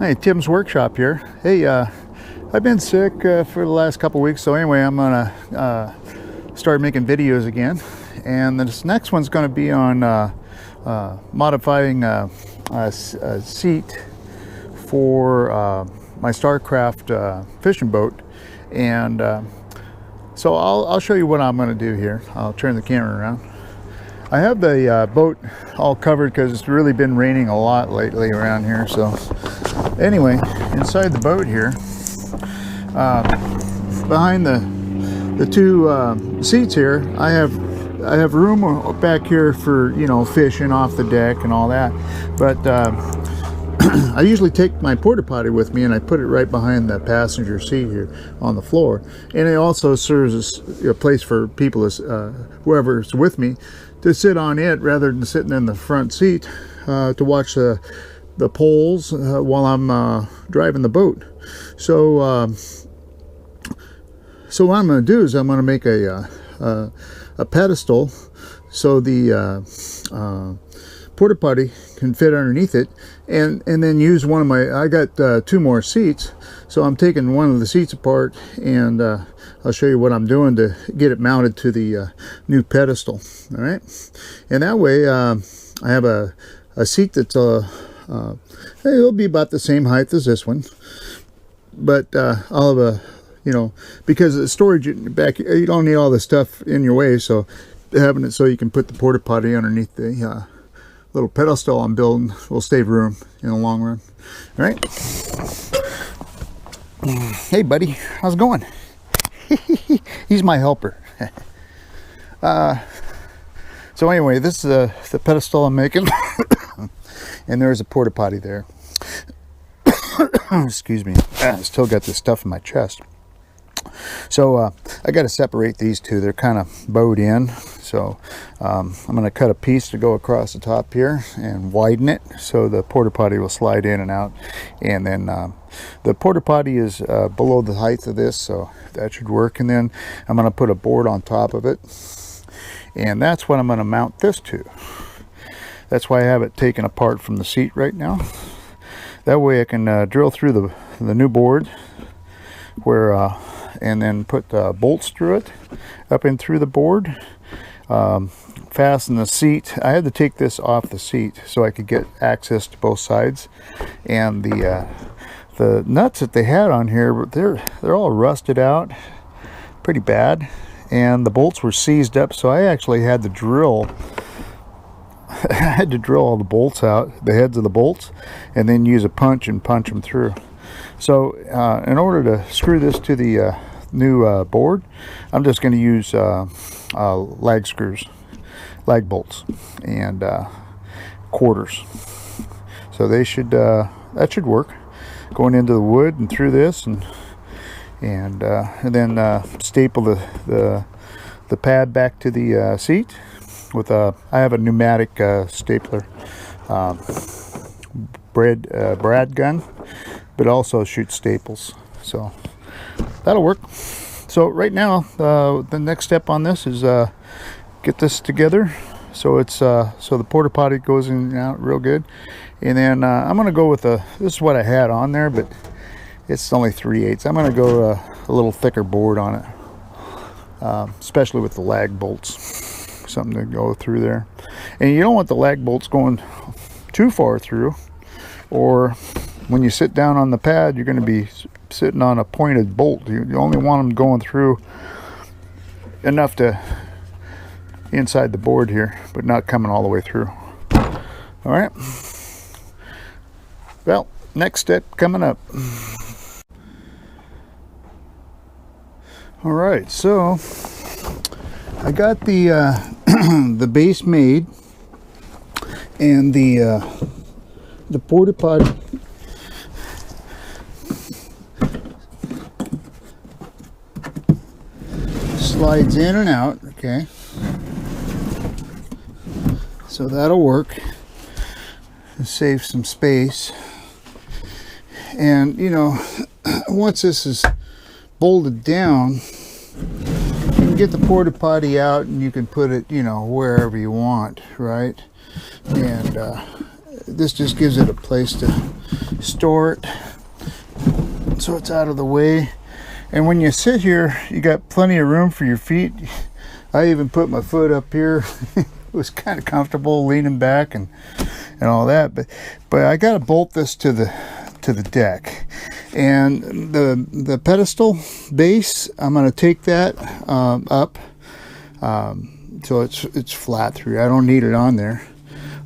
Hey, Tim's Workshop here. Hey, I've been sick for the last couple weeks, so anyway, I'm gonna start making videos again. And this next one's gonna be on modifying a seat for my Starcraft fishing boat. And so I'll show you what I'm gonna do here. I'll turn the camera around. I have the boat all covered because it's really been raining a lot lately around here. So anyway, inside the boat here, behind the two seats here, I have room back here for, you know, fishing off the deck and all that. But I usually take my porta potty with me and I put it right behind the passenger seat here on the floor. And it also serves as a place for people, whoever's with me, to sit on it rather than sitting in the front seat to watch the poles while I'm driving the boat. So what I'm going to do is I'm going to make a pedestal so the porta potty can fit underneath it, and then use one of my, I got two more seats, so I'm taking one of the seats apart, and I'll show you what I'm doing to get it mounted to the new pedestal. All right, and that way I have a seat that's it'll be about the same height as this one, but I'll have a, you know, because the storage back, you don't need all the stuff in your way, so having it so you can put the porta potty underneath the little pedestal I'm building will save room in the long run. All right. Hey, buddy, how's it going? He's my helper. So anyway, this is the pedestal I'm making, and there's a porta potty there. Excuse me. I still got this stuff in my chest. So I got to separate these two. They're kind of bowed in. So I'm going to cut a piece to go across the top here and widen it so the porta potty will slide in and out. And then the porta potty is below the height of this, so that should work. And then I'm going to put a board on top of it, and that's what I'm going to mount this to. That's why I have it taken apart from the seat right now. That way I can drill through the new board where and then put bolts through it up and through the board. Fasten the seat. I had to take this off the seat so I could get access to both sides, and the nuts that they had on here, they're all rusted out pretty bad, and the bolts were seized up, so I actually had to drill all the bolts out, the heads of the bolts, and then use a punch and punch them through. So in order to screw this to the new board, I'm just going to use lag screws, lag bolts, and quarters. So they should that should work, going into the wood and through this, and then staple the pad back to the seat with I have a pneumatic stapler, brad gun, but also shoots staples, so that'll work. So right now the next step on this is get this together so it's so the porta potty goes in and out real good, and then I'm gonna go with this is what I had on there, but it's only 3/8. I'm gonna go a little thicker board on it, especially with the lag bolts, something to go through there. And you don't want the lag bolts going too far through, or when you sit down on the pad, you're going to be sitting on a pointed bolt. You only want them going through enough to inside the board here, but not coming all the way through. All right. Well, next step coming up. All right, so I got the the base made, and the porta potty slides in and out. Okay, so that'll work to save some space. And you know, once this is bolted down, you can get the porta potty out and you can put it, you know, wherever you want, right? And this just gives it a place to store it so it's out of the way. And when you sit here, you got plenty of room for your feet. I even put my foot up here. It was kind of comfortable leaning back and all that, but I got to bolt this to the deck. And the pedestal base, I'm going to take that up so it's flat through. I don't need it on there.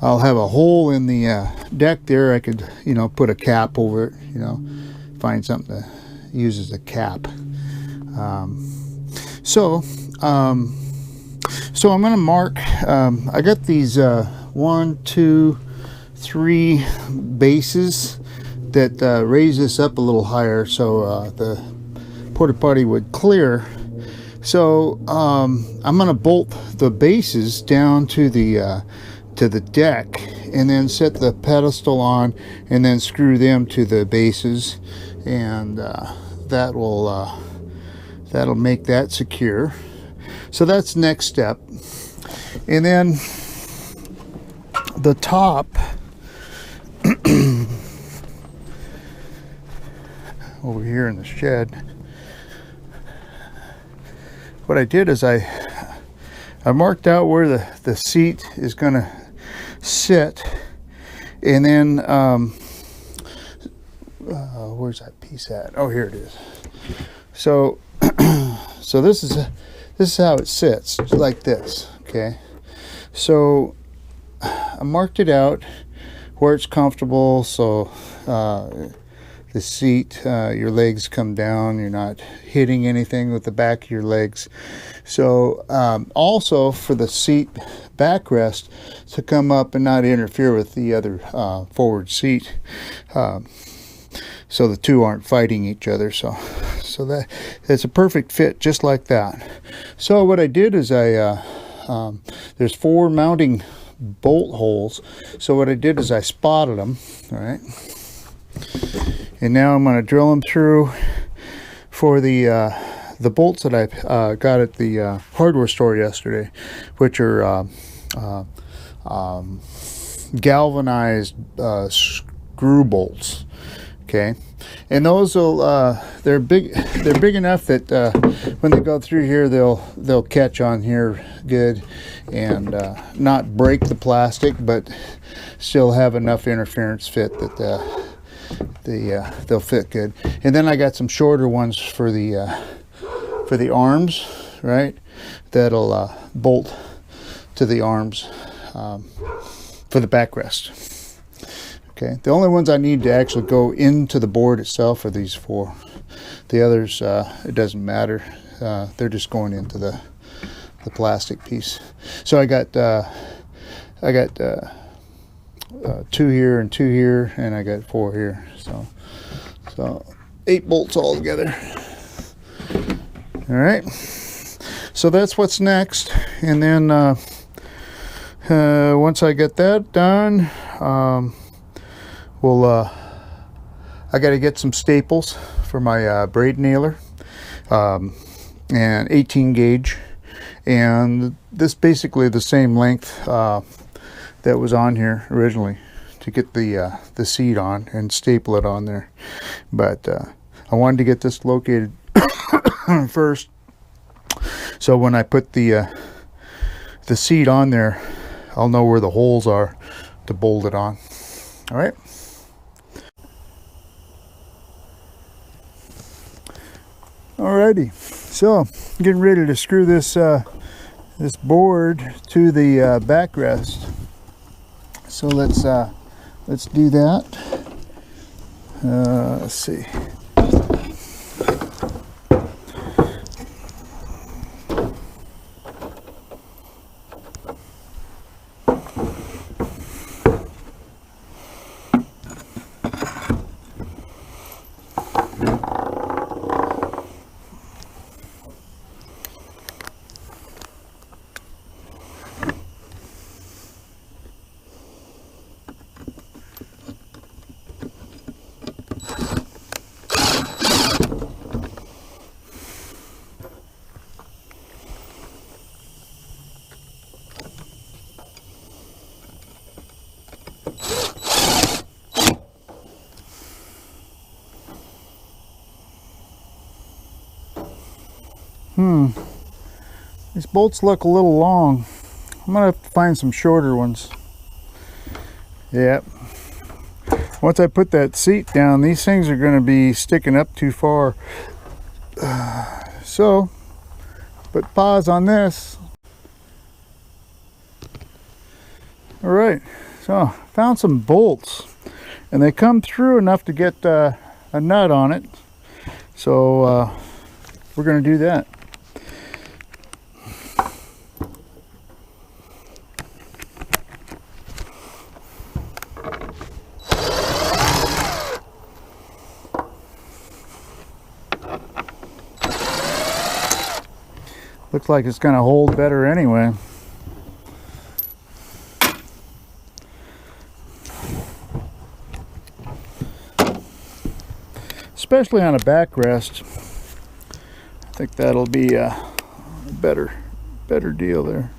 I'll have a hole in the deck there. I could, you know, put a cap over it, you know, find something to use as a cap. So I'm going to mark, I got these 1, 2, 3 bases that raise this up a little higher so the porta potty would clear. So I'm going to bolt the bases down to the deck and then set the pedestal on and then screw them to the bases, and that'll make that secure. So that's the next step. And then the top over here in the shed, what I did is I marked out where the seat is going to sit, and then where's that piece at? Oh, here it is. So so this is how it sits, like this. Okay, so I marked it out where it's comfortable, so the seat, your legs come down, you're not hitting anything with the back of your legs. So also for the seat backrest to come up and not interfere with the other forward seat, so the two aren't fighting each other. So that's a perfect fit, just like that. So what I did is there's 4 mounting bolt holes. So what I did is I spotted them, all right, and now I'm going to drill them through for the bolts that I got at the hardware store yesterday, which are galvanized screw bolts. Okay, and those will they're big enough that when they go through here, they'll catch on here good and not break the plastic, but still have enough interference fit that they'll fit good. And then I got some shorter ones for the arms, right? That'll bolt to the arms for the backrest. Okay, the only ones I need to actually go into the board itself are these 4. The others, it doesn't matter. They're just going into the plastic piece. So I got 2 here and 2 here, and I got 4 here. So 8 bolts all together. All right. So that's what's next, and then once I get that done, I got to get some staples for my braid nailer, and 18 gauge, and this basically the same length that was on here originally to get the seat on and staple it on there. But I wanted to get this located first, so when I put the seat on there, I'll know where the holes are to bolt it on. All right. Alrighty, so getting ready to screw this this board to the backrest. So let's do that. Let's see. These bolts look a little long. I'm gonna have to find some shorter ones. Yep. Once I put that seat down, these things are gonna be sticking up too far. So, put pause on this. All right, so found some bolts, and they come through enough to get a nut on it. So we're gonna do that. Looks like it's gonna hold better anyway. Especially on a backrest. I think that'll be a better deal there.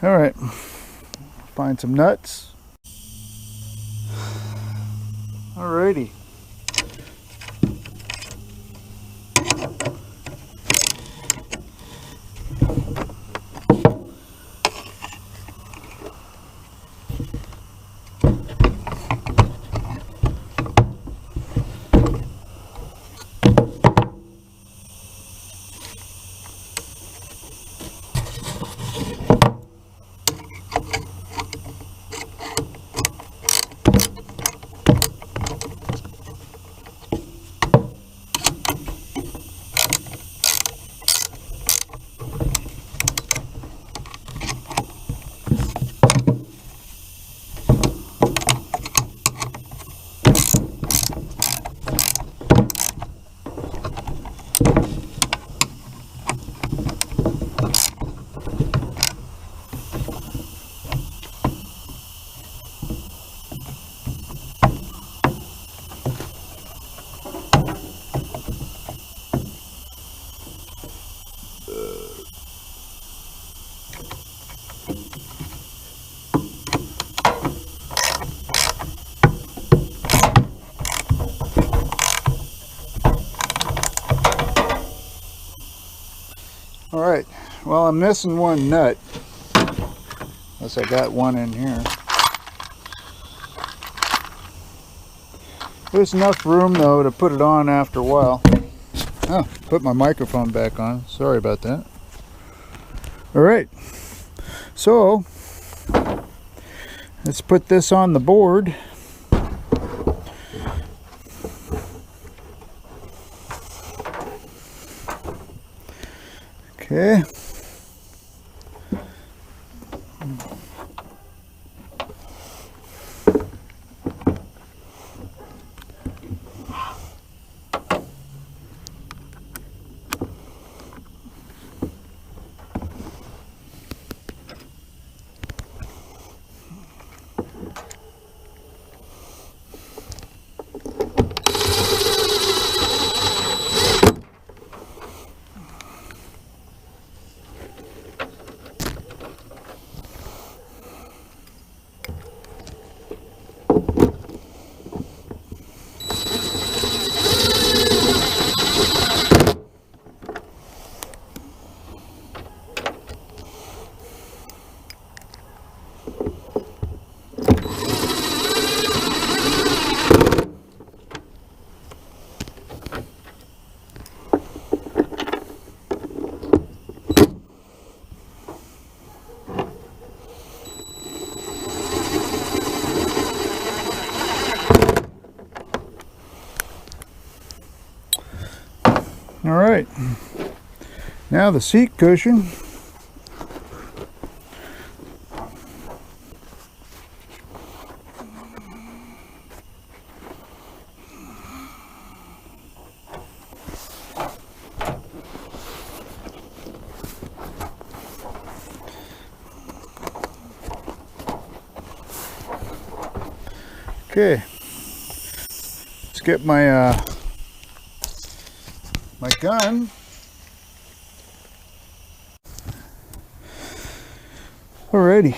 All right, find some nuts. Alrighty. All right, well, I'm missing one nut, unless I got one in here. There's enough room though to put it on after a while. Oh, put my microphone back on. Sorry about that. All right, so let's put this on the board. Okay. All right, now the seat cushion. Okay, let's get my my gun. Alrighty.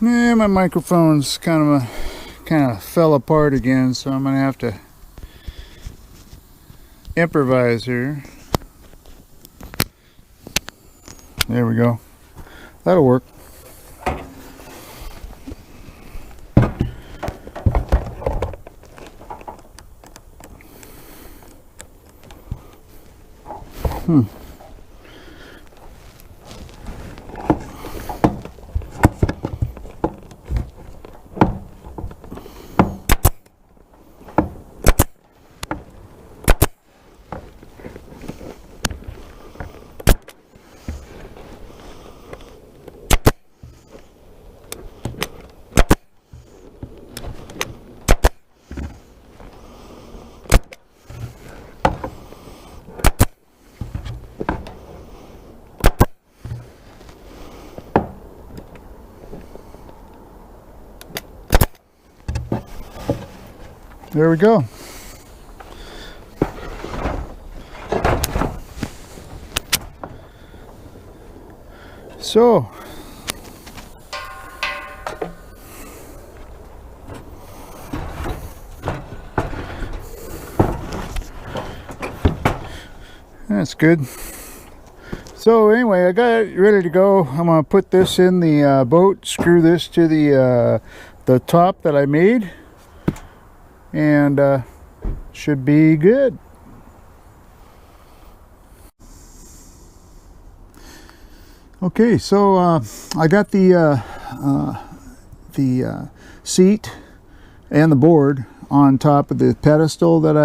Yeah, my microphone's kind of fell apart again, so I'm gonna have to improvise here. There we go. That'll work. There we go. So, That's good. So anyway, I got it ready to go. I'm gonna put this in the boat, screw this to the top that I made, and should be good. Okay, so I got the seat and the board on top of the pedestal that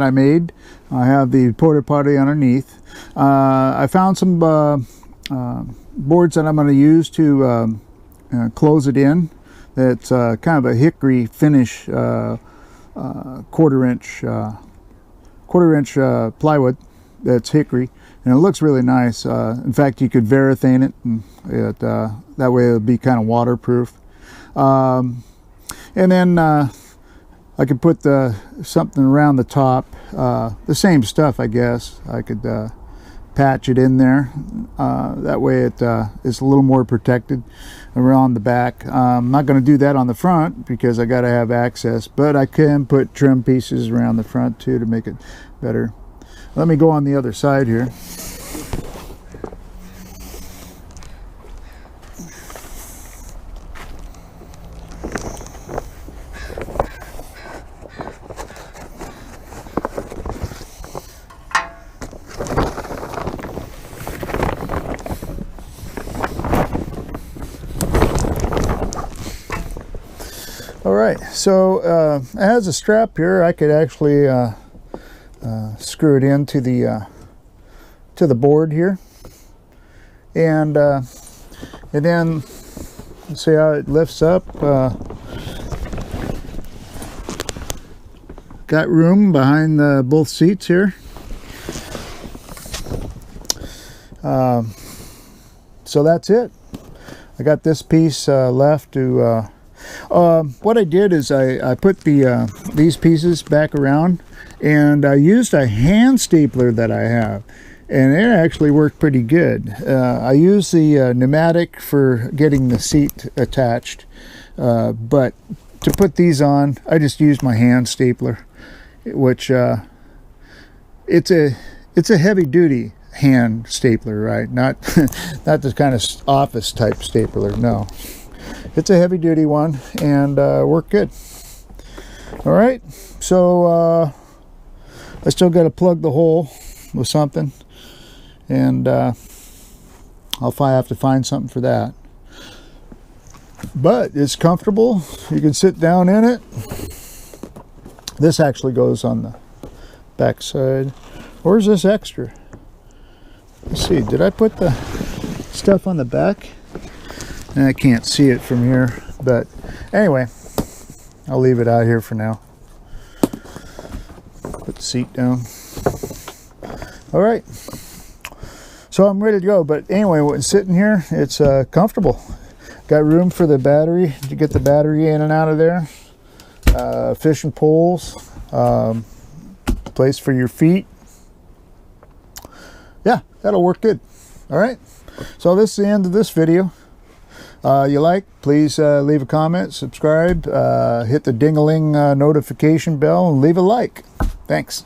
I made. I have the porta potty underneath. I found some boards that I'm going to use to close it in. That's kind of a hickory finish, quarter inch plywood. That's hickory, and it looks really nice. In fact, you could varathane it, and that way it'll be kind of waterproof. And then I could put something around the top, the same stuff, I guess. I could patch it in there. That way it is a little more protected around the back. I'm not going to do that on the front because I got to have access, but I can put trim pieces around the front too to make it better. Let me go on the other side here. All right, so it has a strap here. I could actually screw it into the board here, and then see how it lifts up. Got room behind both seats here. So that's it. I got this piece left to. What I did is I put these pieces back around, and I used a hand stapler that I have, and it actually worked pretty good. I use the pneumatic for getting the seat attached, but to put these on, I just used my hand stapler, which it's a heavy duty hand stapler, right? Not the kind of office type stapler, no. It's a heavy duty one, and worked good. All right, so I still got to plug the hole with something, and I'll have to find something for that. But it's comfortable. You can sit down in it. This actually goes on the back side. Where's this extra? Let's see, did I put the stuff on the back? I can't see it from here, but anyway, I'll leave it out here for now. Put the seat down. All right, so I'm ready to go. But anyway, when sitting here, it's comfortable. Got room for the battery to get the battery in and out of there. Fishing poles, place for your feet. Yeah, that'll work good. All right, so this is the end of this video. Please leave a comment, subscribe, hit the ding-a-ling notification bell, and leave a like. Thanks.